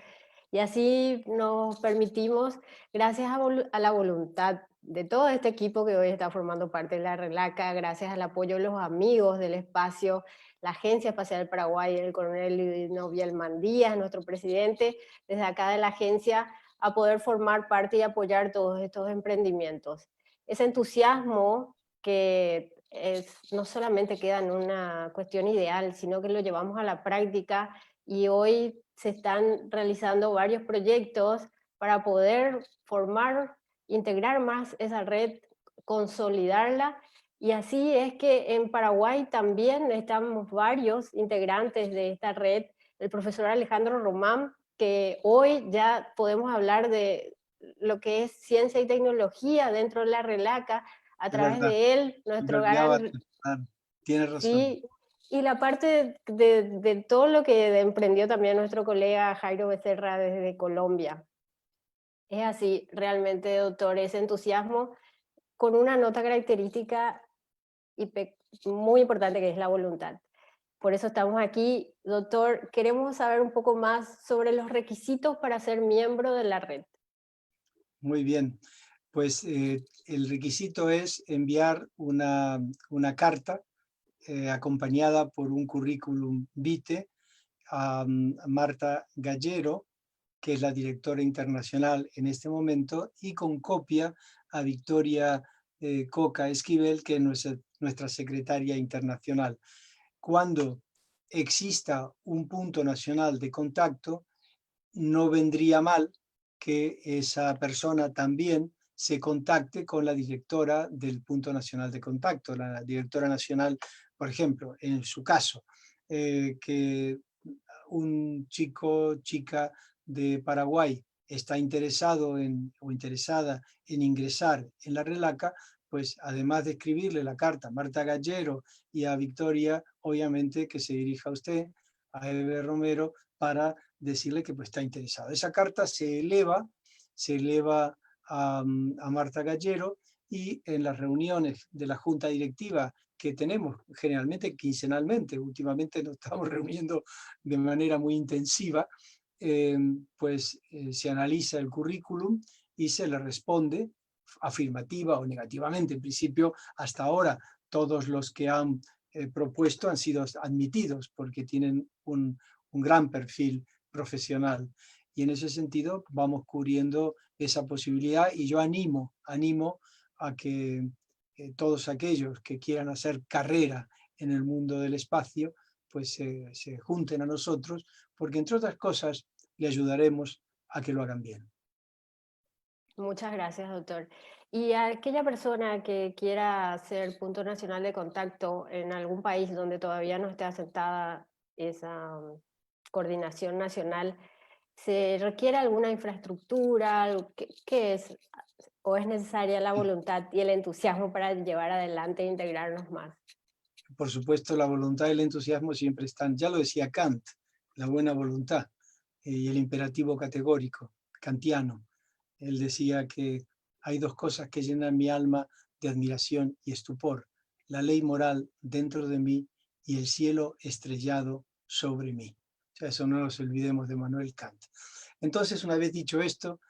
Speaker 2: Y así nos permitimos, gracias a la voluntad de todo este equipo que hoy está formando parte de la RELACA, gracias al apoyo de los amigos del espacio, la Agencia Espacial del Paraguay, el coronel Lidino Bielman Díaz, nuestro presidente, desde acá de la agencia, a poder formar parte y apoyar todos estos emprendimientos. Ese entusiasmo que no solamente queda en una cuestión ideal, sino que lo llevamos a la práctica y hoy se están realizando varios proyectos para poder formar, integrar más esa red, consolidarla, y así es que en Paraguay también estamos varios integrantes de esta red, el profesor Alejandro Román, que hoy ya podemos hablar de lo que es ciencia y tecnología dentro de la RELACA, a través de él, nuestro gran...
Speaker 3: Tienes razón.
Speaker 2: Sí, y la parte de todo lo que emprendió también nuestro colega Jairo Becerra desde Colombia. Es así, realmente, doctor, ese entusiasmo con una nota característica y muy importante, que es la voluntad. Por eso estamos aquí. Doctor, queremos saber un poco más sobre los requisitos para ser miembro de la red.
Speaker 3: Muy bien, pues el requisito es enviar una carta acompañada por un currículum vitae a Marta Gallero, que es la directora internacional en este momento, y con copia a Victoria Coca Esquivel, que es nuestra secretaria internacional. Cuando exista un punto nacional de contacto, no vendría mal que esa persona también se contacte con la directora del punto nacional de contacto, la directora nacional, por ejemplo, en su caso, que un chico, chica de Paraguay está interesado o interesada en ingresar en la RELACA, pues además de escribirle la carta a Marta Gallero y a Victoria, obviamente que se dirija a usted, a Eve Romero, para decirle que pues, está interesado. Esa carta se eleva a Marta Gallero, y en las reuniones de la Junta Directiva que tenemos generalmente quincenalmente, últimamente nos estamos reuniendo de manera muy intensiva, se analiza el currículum y se le responde afirmativa o negativamente. En principio, hasta ahora, todos los que han propuesto han sido admitidos porque tienen un gran perfil profesional. Y en ese sentido vamos cubriendo esa posibilidad, y yo animo a que todos aquellos que quieran hacer carrera en el mundo del espacio pues se junten a nosotros, porque entre otras cosas le ayudaremos a que lo hagan bien.
Speaker 2: Muchas gracias, doctor. Y a aquella persona que quiera hacer punto nacional de contacto en algún país donde todavía no esté aceptada esa coordinación nacional, ¿se requiere alguna infraestructura? ¿Qué es? ¿O es necesaria la voluntad y el entusiasmo para llevar adelante e integrarnos más?
Speaker 3: Por supuesto, la voluntad y el entusiasmo siempre están. Ya lo decía Kant, la buena voluntad y el imperativo categórico kantiano. Él decía que hay dos cosas que llenan mi alma de admiración y estupor: la ley moral dentro de mí y el cielo estrellado sobre mí. O sea, eso no nos olvidemos de Manuel Kant. Entonces, una vez dicho esto,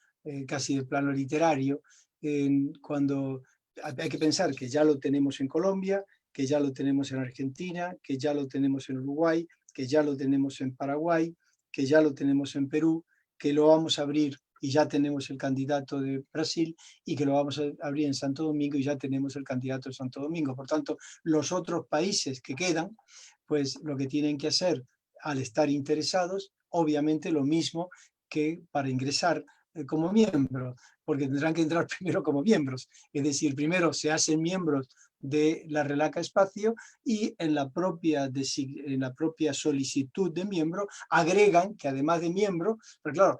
Speaker 3: casi de plano literario, cuando hay que pensar que ya lo tenemos en Colombia, que ya lo tenemos en Argentina, que ya lo tenemos en Uruguay, que ya lo tenemos en Paraguay, que ya lo tenemos en Perú, que lo vamos a abrir y ya tenemos el candidato de Brasil, y que lo vamos a abrir en Santo Domingo y ya tenemos el candidato de Santo Domingo. Por tanto, los otros países que quedan, pues lo que tienen que hacer al estar interesados, obviamente lo mismo que para ingresar como miembros, porque tendrán que entrar primero como miembros, es decir, primero se hacen miembros de la RELACA Espacio, y en la propia solicitud de miembro agregan que además de miembro, pero claro,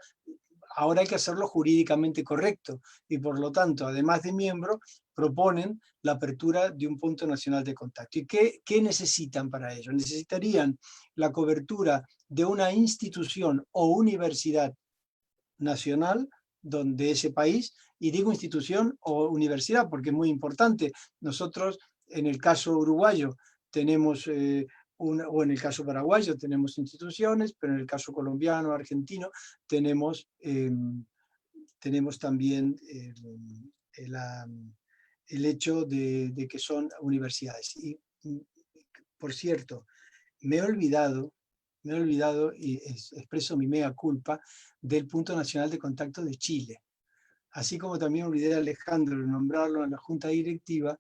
Speaker 3: ahora hay que hacerlo jurídicamente correcto, y por lo tanto, además de miembro, proponen la apertura de un punto nacional de contacto. ¿Y qué necesitan para ello? Necesitarían la cobertura de una institución o universidad nacional de ese país, y digo institución o universidad porque es muy importante. Nosotros, en el caso uruguayo, tenemos, o en el caso paraguayo tenemos instituciones, pero en el caso colombiano, argentino, tenemos también el hecho de que son universidades. Y, por cierto, me he olvidado y expreso mi mea culpa del Punto Nacional de Contacto de Chile. Así como también olvidé a Alejandro de nombrarlo en la Junta Directiva,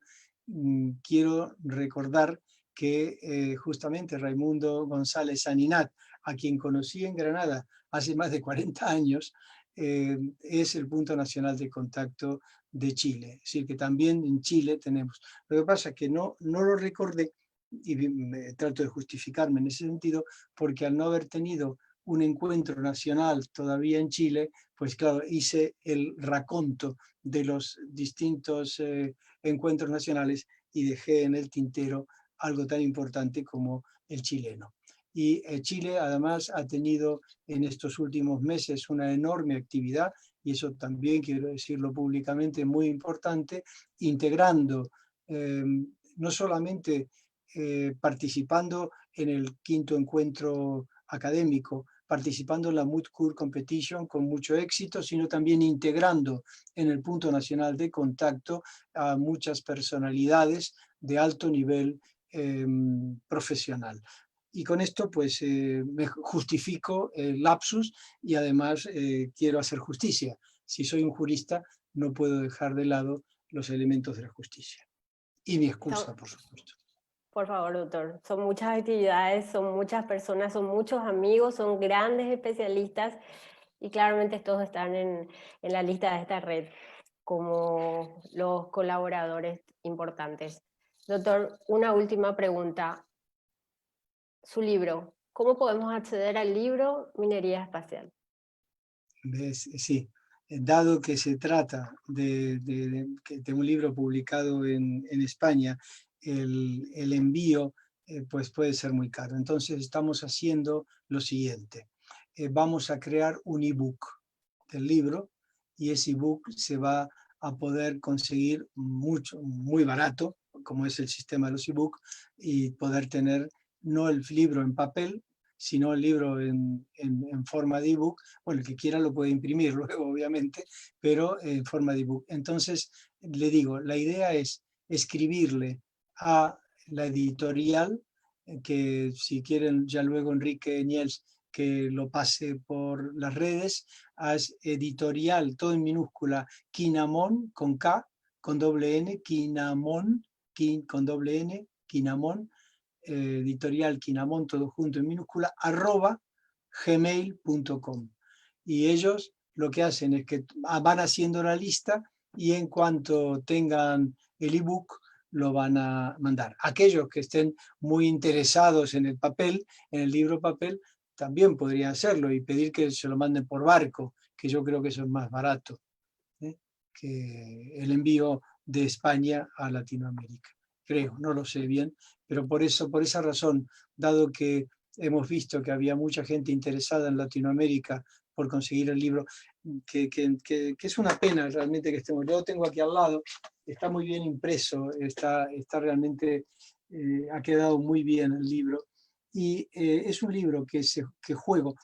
Speaker 3: quiero recordar que justamente Raimundo González Saninat, a quien conocí en Granada hace más de 40 años, es el Punto Nacional de Contacto de Chile. Es decir, que también en Chile tenemos. Lo que pasa es que no lo recordé, y trato de justificarme en ese sentido, porque al no haber tenido un encuentro nacional todavía en Chile, pues claro, hice el raconto de los distintos encuentros nacionales y dejé en el tintero algo tan importante como el chileno. Y Chile además ha tenido en estos últimos meses una enorme actividad, y eso también quiero decirlo públicamente, muy importante, integrando no solamente participando en el 5º encuentro académico, participando en la Moot Court Competition con mucho éxito, sino también integrando en el Punto Nacional de Contacto a muchas personalidades de alto nivel profesional. Y con esto pues me justifico el lapsus y además quiero hacer justicia. Si soy un jurista, no puedo dejar de lado los elementos de la justicia. Y mi excusa, por supuesto.
Speaker 2: Por favor, doctor. Son muchas actividades, son muchas personas, son muchos amigos, son grandes especialistas y claramente todos están en la lista de esta red como los colaboradores importantes. Doctor, una última pregunta. Su libro, ¿cómo podemos acceder al libro Minería Espacial?
Speaker 3: Sí, dado que se trata de un libro publicado en España, el envío pues puede ser muy caro. Entonces estamos haciendo lo siguiente. Vamos a crear un ebook del libro y ese ebook se va a poder conseguir muy barato, como es el sistema de los ebooks, y poder tener no el libro en papel, sino el libro en forma de ebook. Bueno, el que quiera lo puede imprimir luego, obviamente, pero en forma de ebook. Entonces, le digo, la idea es escribirle a la editorial, que si quieren ya luego Enrique Niels que lo pase por las redes, a editorial, todo en minúscula, Quinamón, con K, con doble N, Quinamón, con doble N, Quinamón, editorial Quinamón, todo junto en minúscula, @gmail.com. Y ellos lo que hacen es que van haciendo la lista y en cuanto tengan el ebook lo van a mandar. Aquellos que estén muy interesados en el papel, en el libro papel, también podrían hacerlo y pedir que se lo manden por barco, que yo creo que eso es más barato que el envío de España a Latinoamérica. Creo, no lo sé bien, pero por esa razón, dado que hemos visto que había mucha gente interesada en Latinoamérica por conseguir el libro, que es una pena realmente que estemos. Yo lo tengo aquí al lado, está muy bien impreso, está realmente, ha quedado muy bien el libro, y es un libro que juego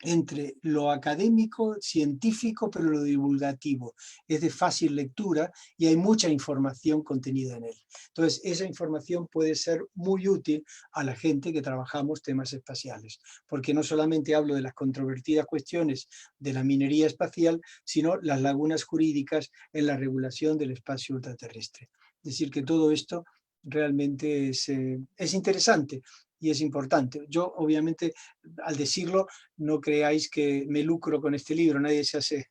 Speaker 3: entre lo académico, científico, pero lo divulgativo. Es de fácil lectura y hay mucha información contenida en él. Entonces, esa información puede ser muy útil a la gente que trabajamos temas espaciales, porque no solamente hablo de las controvertidas cuestiones de la minería espacial, sino las lagunas jurídicas en la regulación del espacio ultraterrestre. Es decir, que todo esto realmente es interesante y es importante. Yo, obviamente, al decirlo, no creáis que me lucro con este libro, nadie se hace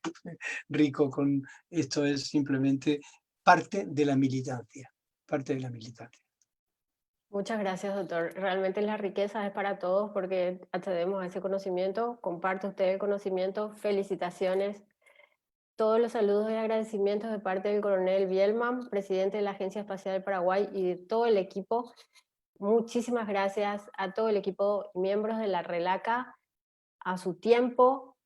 Speaker 3: rico con esto, es simplemente parte de la militancia, parte de la militancia.
Speaker 2: Muchas gracias, doctor. Realmente la riqueza es para todos porque accedemos a ese conocimiento. Comparte usted el conocimiento. Felicitaciones. Todos los saludos y agradecimientos de parte del coronel Bielman, presidente de la Agencia Espacial del Paraguay, y de todo el equipo. Muchísimas gracias a todo el equipo, miembros de la RELACA, a su tiempo,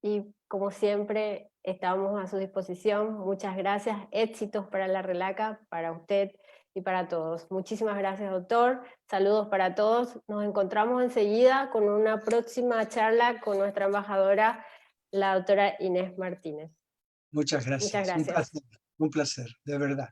Speaker 2: y como siempre estamos a su disposición. Muchas gracias, éxitos para la RELACA, para usted y para todos. Muchísimas gracias, doctor. Saludos para todos. Nos encontramos enseguida con una próxima charla con nuestra embajadora, la doctora Inés Martínez.
Speaker 3: Muchas gracias.
Speaker 2: Muchas gracias.
Speaker 3: Un placer, de verdad.